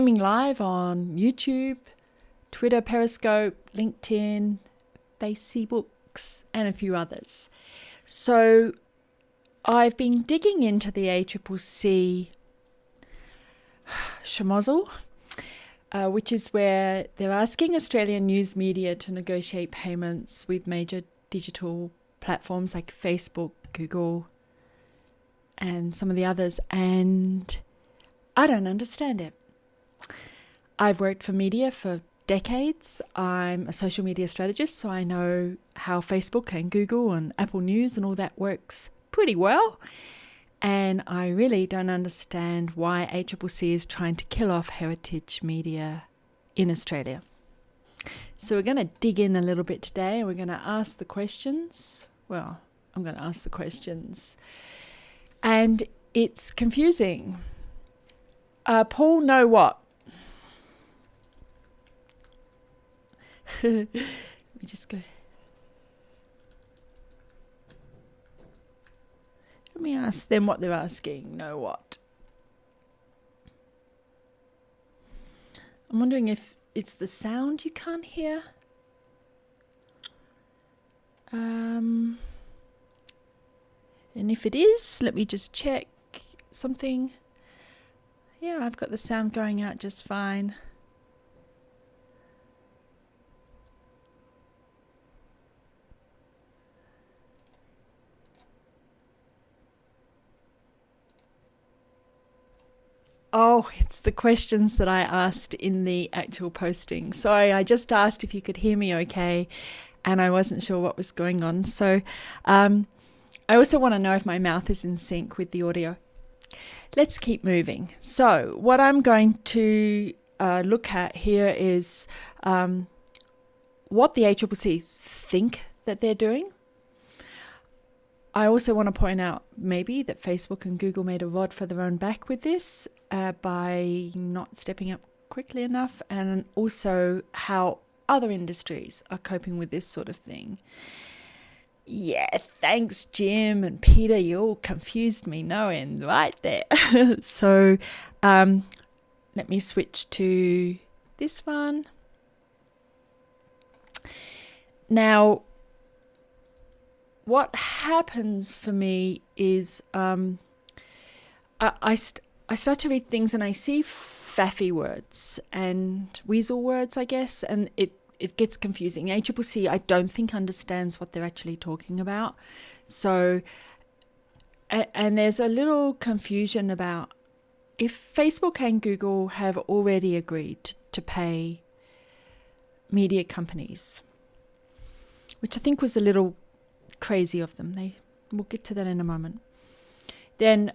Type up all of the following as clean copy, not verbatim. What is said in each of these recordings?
streaming live on YouTube, Twitter, Periscope, LinkedIn, Facebooks, and a few others. So I've been digging into the ACCC schmozzle, which is where they're asking Australian news media to negotiate payments with major digital platforms like Facebook, Google, and some of the others, and I don't understand it. I've worked for media for decades. I'm a social media strategist, so I know how Facebook and Google and Apple News and all that works pretty well. And I really don't understand why ACCC is trying to kill off heritage media in Australia. So we're going to dig in a little bit today, and we're going to ask the questions. Well, I'm going to ask the questions. And it's confusing. Paul, know what? Let me just go. Let me ask them what they're asking. Know what? I'm wondering if it's the sound you can't hear. And if it is, let me just check something. Yeah, I've got the sound going out just fine. Oh, it's the questions that I asked in the actual posting. Sorry, I just asked if you could hear me okay, and I wasn't sure what was going on. So I also want to know if my mouth is in sync with the audio. Let's keep moving. So what I'm going to look at here is what the ACCC think that they're doing. I also want to point out maybe that Facebook and Google made a rod for their own back with this by not stepping up quickly enough, and also how other industries are coping with this sort of thing. Yeah, thanks, Jim and Peter. You all confused me no end right there. So let me switch to this one. Now, what happens for me is I start to read things and I see faffy words and weasel words, I guess, and it gets confusing. ACCC, I don't think, understands what they're actually talking about. So, and there's a little confusion about if Facebook and Google have already agreed to pay media companies, which I think was a little crazy of them. We'll get to that in a moment. Then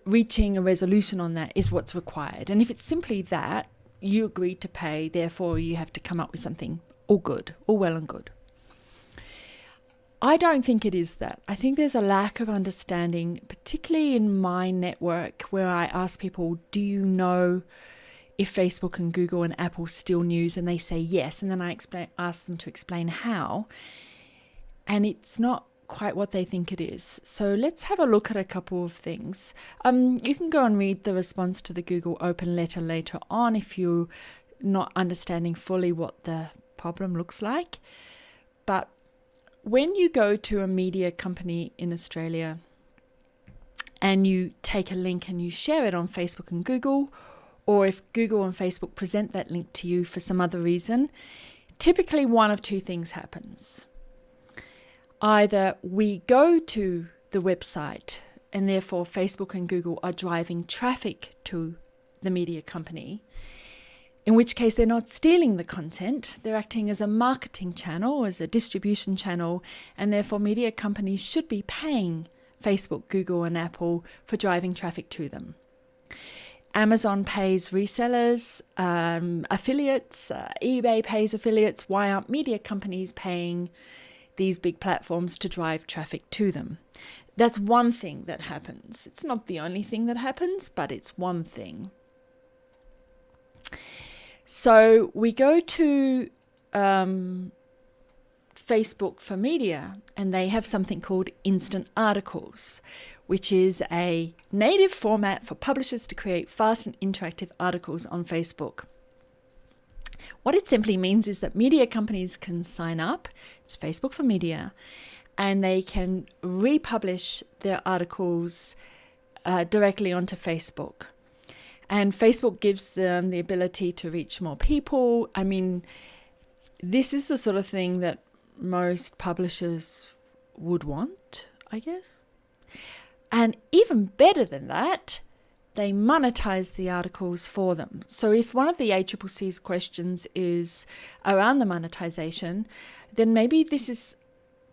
reaching a resolution on that is what's required. And if it's simply that, you agreed to pay, therefore you have to come up with something all good, all well and good. I don't think it is that. I think there's a lack of understanding, particularly in my network, where I ask people, do you know if Facebook and Google and Apple steal news? And they say yes. And then I ask them to explain how. And it's not quite what they think it is. So let's have a look at a couple of things. You can go and read the response to the Google open letter later on if you're not understanding fully what the problem looks like. But when you go to a media company in Australia and you take a link and you share it on Facebook and Google, or if Google and Facebook present that link to you for some other reason, typically one of two things happens. Either we go to the website and therefore Facebook and Google are driving traffic to the media company, in which case they're not stealing the content, they're acting as a marketing channel, as a distribution channel, and therefore media companies should be paying Facebook, Google and Apple for driving traffic to them. Amazon pays resellers, affiliates, eBay pays affiliates. Why aren't media companies paying these big platforms to drive traffic to them? That's one thing that happens. It's not the only thing that happens, but it's one thing. So we go to Facebook for media, and they have something called instant articles, which is a native format for publishers to create fast and interactive articles on Facebook. What it simply means is that media companies can sign up, it's Facebook for Media, and they can republish their articles directly onto Facebook. And Facebook gives them the ability to reach more people. I mean, this is the sort of thing that most publishers would want, I guess. And even better than that, they monetize the articles for them. So if one of the ACCC's questions is around the monetization, then maybe this is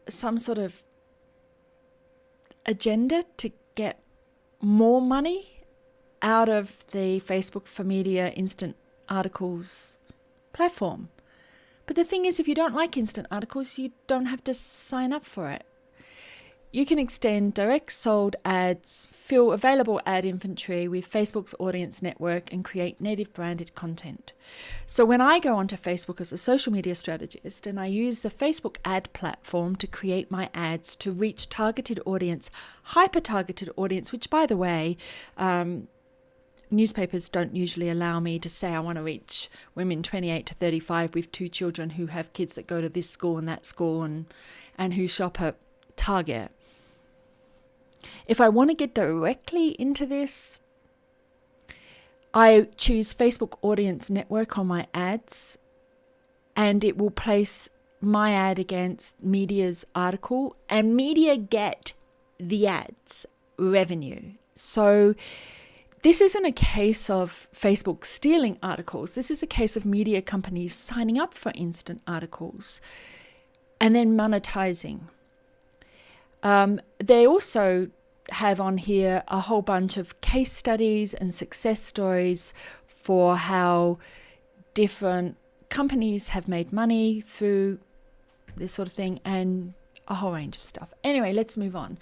some sort of agenda to get more money out of the Facebook for Media instant articles platform. But the thing is, if you don't like instant articles, you don't have to sign up for it. You can extend direct sold ads, fill available ad inventory with Facebook's audience network, and create native branded content. So when I go onto Facebook as a social media strategist and I use the Facebook ad platform to create my ads to reach targeted audience, hyper-targeted audience, which, by the way, newspapers don't usually allow me to say I want to reach women 28 to 35 with 2 children who have kids that go to this school and that school and who shop at Target. If I want to get directly into this, I choose Facebook Audience Network on my ads, and it will place my ad against Media's article, and Media get the ads revenue. So this isn't a case of Facebook stealing articles. This is a case of media companies signing up for instant articles and then monetizing. They also have on here a whole bunch of case studies and success stories for how different companies have made money through this sort of thing, and a whole range of stuff. Anyway, let's move on.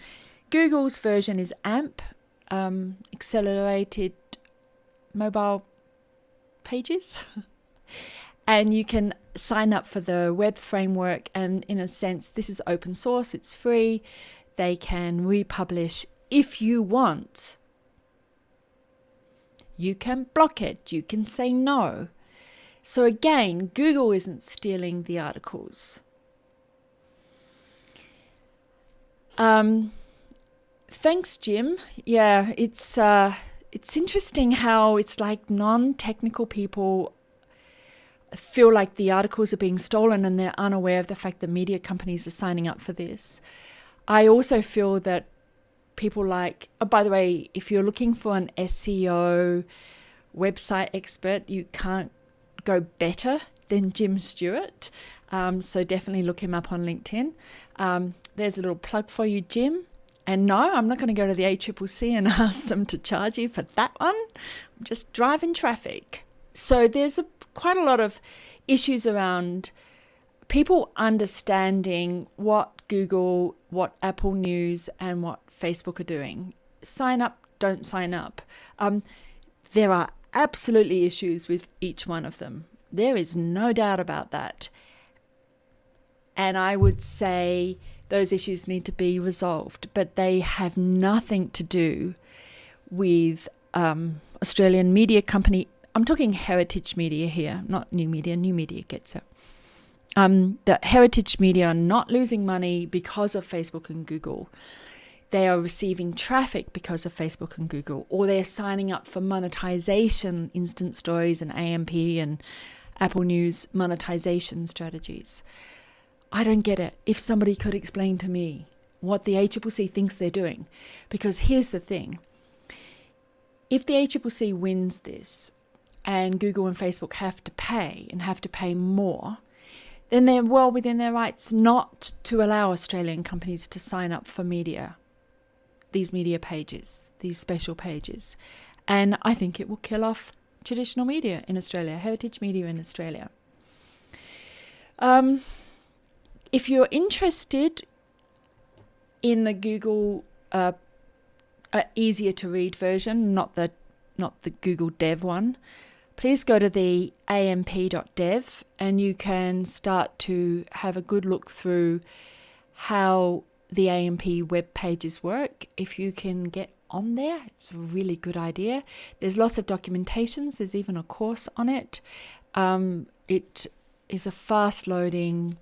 Google's version is AMP, Accelerated Mobile Pages. And you can sign up for the web framework, and in a sense, this is open source, it's free. They can republish if you want. You can block it, you can say no. So again, Google isn't stealing the articles. Thanks, Jim. Yeah, it's interesting how it's like non-technical people feel like the articles are being stolen and they're unaware of the fact that media companies are signing up for this. I also feel that people like, oh, by the way, if you're looking for an SEO website expert, you can't go better than Jim Stewart. So definitely look him up on LinkedIn. There's a little plug for you, Jim. And no, I'm not going to go to the ACCC and ask them to charge you for that one. I'm just driving traffic. So there's quite a lot of issues around people understanding what Google, what Apple News, and what Facebook are doing. Sign up, don't sign up. There are absolutely issues with each one of them. There is no doubt about that. And I would say those issues need to be resolved, but they have nothing to do with Australian media company. I'm talking heritage media here, not new media. New media gets it. The heritage media are not losing money because of Facebook and Google. They are receiving traffic because of Facebook and Google, or they're signing up for monetization, instant stories and AMP and Apple News monetization strategies. I don't get it. If somebody could explain to me what the ACCC thinks they're doing, because here's the thing. If the ACCC wins this and Google and Facebook have to pay and have to pay more, then they're well within their rights not to allow Australian companies to sign up for media, these media pages, these special pages. And I think it will kill off traditional media in Australia, heritage media in Australia. If you're interested in the Google easier to read version, not the Google Dev one, please go to the amp.dev and you can start to have a good look through how the AMP web pages work. If you can get on there, it's a really good idea. There's lots of documentations. There's even a course on it. It is a fast-loading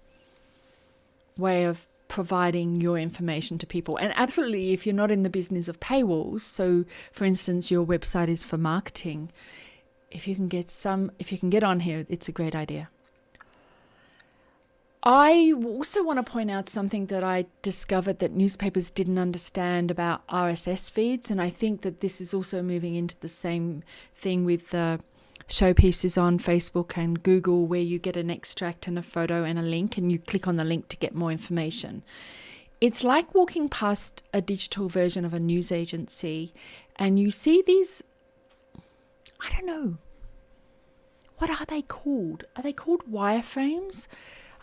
way of providing your information to people. And absolutely, if you're not in the business of paywalls, so for instance, your website is for marketing, if you can get on here, it's a great idea. I also want to point out something that I discovered that newspapers didn't understand about RSS feeds, and I think that this is also moving into the same thing with the showpieces on Facebook and Google, where you get an extract and a photo and a link, and you click on the link to get more information. It's like walking past a digital version of a news agency, and you see these, I don't know, what are they called? Are they called wireframes?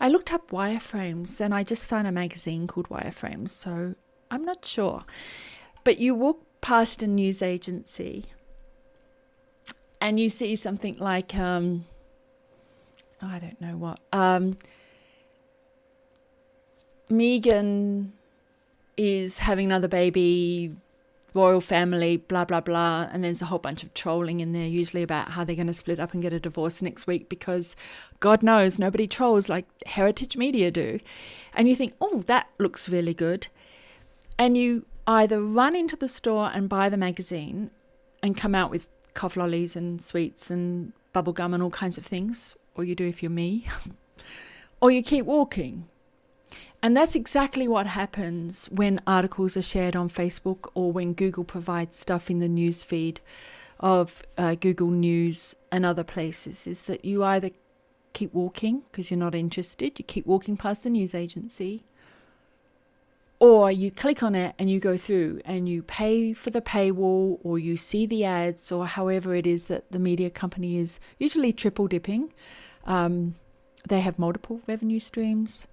I looked up wireframes and I just found a magazine called Wireframes, so I'm not sure. But you walk past a news agency and you see something like, I don't know what, Megan is having another baby, royal family, blah, blah, blah. And there's a whole bunch of trolling in there, usually about how they're going to split up and get a divorce next week because God knows nobody trolls like heritage media do. And you think, oh, that looks really good. And you either run into the store and buy the magazine and come out with cough lollies and sweets and bubble gum and all kinds of things, or you do if you're me, or you keep walking. And that's exactly what happens when articles are shared on Facebook or when Google provides stuff in the news feed of Google News and other places, is that you either keep walking because you're not interested, you keep walking past the news agency, or you click on it and you go through and you pay for the paywall, or you see the ads, or however it is that the media company is usually triple dipping. They have multiple revenue streams.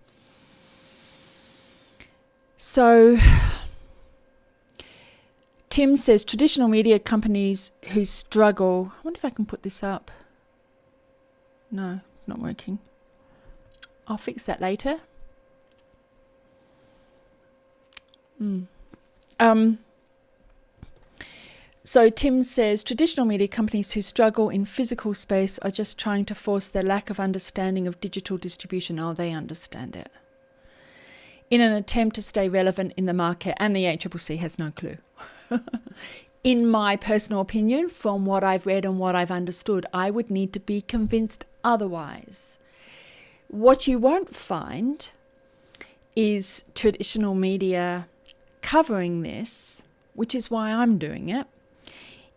So Tim says traditional media companies who struggle. I wonder if I can put this up. No, not working. I'll fix that later. So Tim says traditional media companies who struggle in physical space are just trying to force their lack of understanding of digital distribution. Oh, they understand it. In an attempt to stay relevant in the market, and the ACCC has no clue. In my personal opinion, from what I've read and what I've understood, I would need to be convinced otherwise. What you won't find is traditional media covering this, which is why I'm doing it,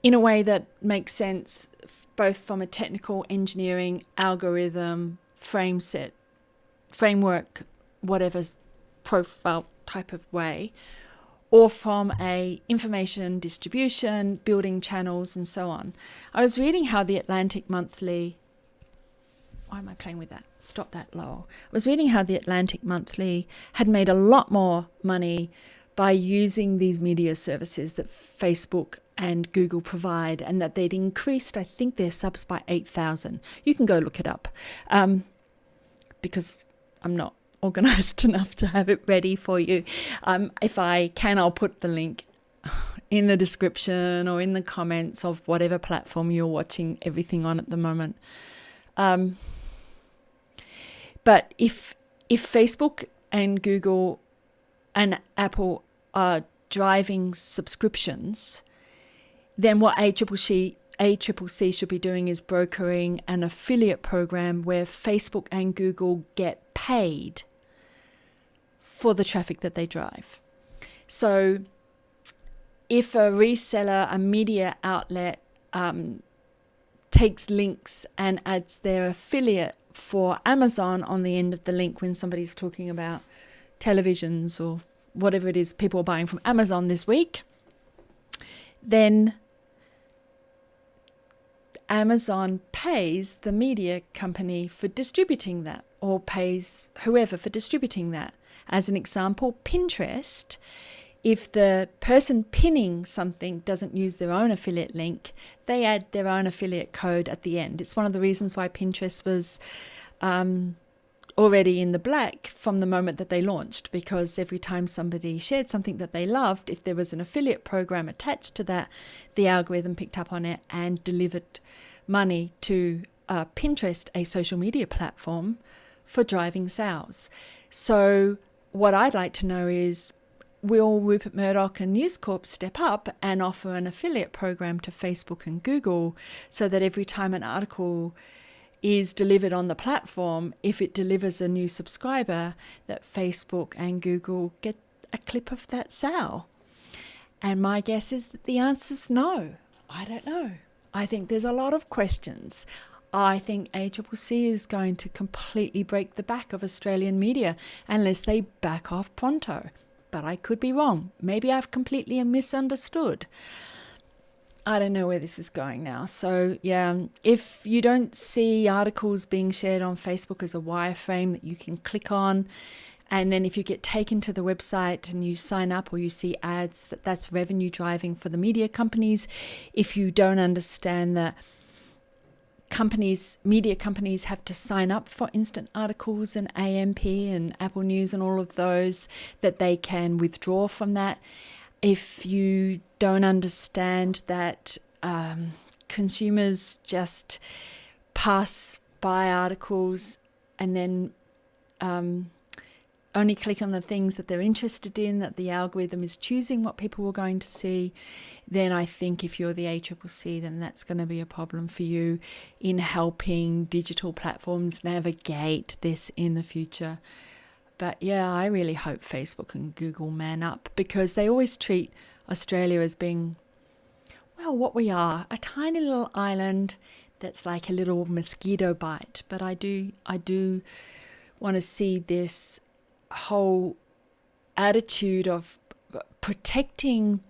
in a way that makes sense both from a technical engineering, algorithm, framework, whatever's profile type of way, or from a information distribution, building channels and so on. I was reading how the Atlantic Monthly, why am I playing with that? Stop that, Laurel. I was reading how the Atlantic Monthly had made a lot more money by using these media services that Facebook and Google provide, and that they'd increased, I think, their subs by 8,000. You can go look it up, because I'm not organized enough to have it ready for you. If I can, I'll put the link in the description or in the comments of whatever platform you're watching everything on at the moment. But if Facebook and Google and Apple driving subscriptions, then what ACCC should be doing is brokering an affiliate program where Facebook and Google get paid for the traffic that they drive. So if a reseller, a media outlet, takes links and adds their affiliate for Amazon on the end of the link when somebody's talking about televisions or whatever it is people are buying from Amazon this week, then Amazon pays the media company for distributing that, or pays whoever for distributing that. As an example, Pinterest, if the person pinning something doesn't use their own affiliate link, they add their own affiliate code at the end. It's one of the reasons why Pinterest was already in the black from the moment that they launched, because every time somebody shared something that they loved, if there was an affiliate program attached to that, the algorithm picked up on it and delivered money to Pinterest, a social media platform, for driving sales. So what I'd like to know is, will Rupert Murdoch and News Corp step up and offer an affiliate program to Facebook and Google, so that every time an article is delivered on the platform, if it delivers a new subscriber, that Facebook and Google get a clip of that sale? And my guess is that the answer's no. I don't know. I think there's a lot of questions. I think ACCC is going to completely break the back of Australian media unless they back off pronto. But I could be wrong. Maybe I've completely misunderstood. I don't know where this is going now. So yeah, if you don't see articles being shared on Facebook as a wireframe that you can click on, and then if you get taken to the website and you sign up or you see ads, that's revenue driving for the media companies. If you don't understand that media companies have to sign up for instant articles and AMP and Apple News and all of those, that they can withdraw from that. If you don't understand that consumers just pass by articles and then only click on the things that they're interested in, that the algorithm is choosing what people are going to see, then I think if you're the ACCC, then that's going to be a problem for you in helping digital platforms navigate this in the future. But yeah, I really hope Facebook and Google man up, because they always treat Australia as being, well, what we are, a tiny little island that's like a little mosquito bite. But I do want to see this whole attitude of protecting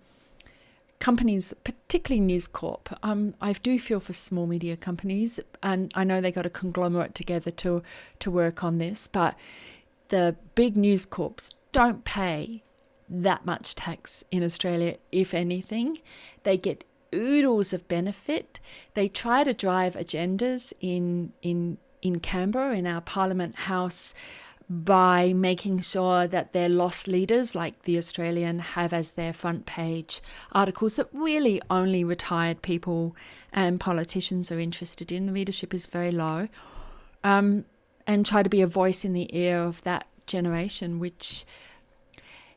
companies, particularly News Corp. I do feel for small media companies, and I know they got a conglomerate together to work on this, but the big News Corps don't pay that much tax in Australia, if anything. They get oodles of benefit. They try to drive agendas in Canberra, in our Parliament House, by making sure that their lost leaders, like The Australian, have as their front page articles that really only retired people and politicians are interested in. The readership is very low. And try to be a voice in the ear of that generation, which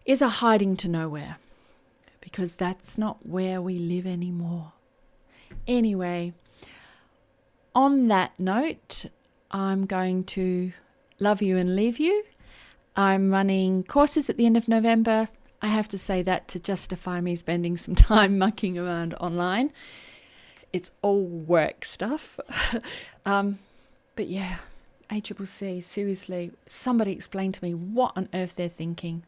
is a hiding to nowhere, because that's not where we live anymore. Anyway, on that note, I'm going to love you and leave you. I'm running courses at the end of November. I have to say that to justify me spending some time mucking around online. It's all work stuff. But yeah, ACCC, seriously, somebody explain to me what on earth they're thinking.